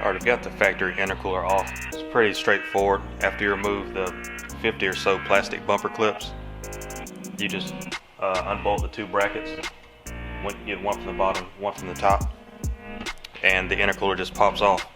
Already got the factory intercooler off. It's pretty straightforward. After you remove the 50 or so plastic bumper clips, you just unbolt the two brackets. You get one from the bottom, one from the top, and the intercooler just pops off.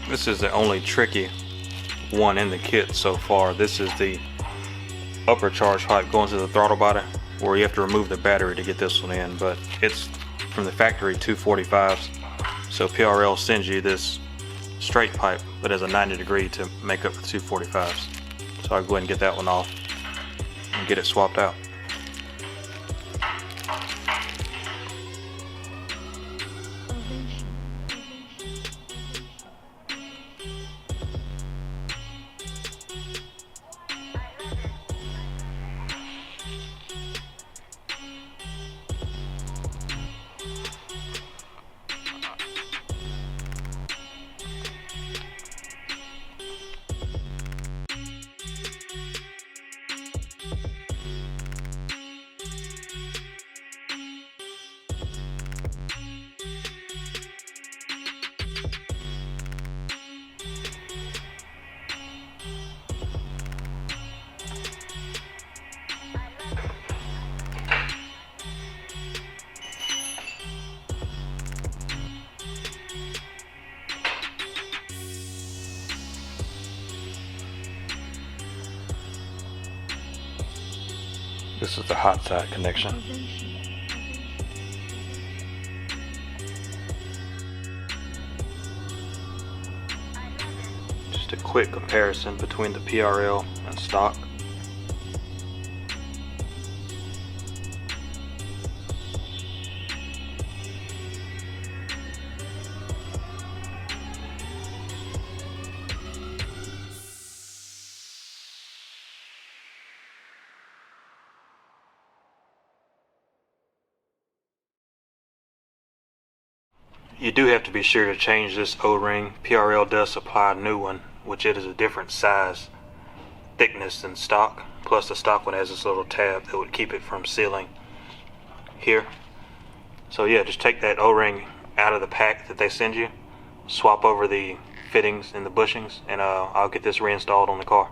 This is the only tricky one in the kit so far. This is the upper charge pipe going to the throttle body, where you have to remove the battery to get this one in, but it's from the factory 245s, so PRL sends you this straight pipe that has a 90 degree to make up the 245s. So I'll go ahead and get that one off and get it swapped out. This is the hot side connection. Just a quick comparison between the PRL and stock. You do have to be sure to change this O-ring. PRL does supply a new one, which it is a different size, thickness than stock. Plus the stock one has this little tab that would keep it from sealing here. So yeah, just take that O-ring out of the pack that they send you, swap over the fittings and the bushings, and I'll get this reinstalled on the car.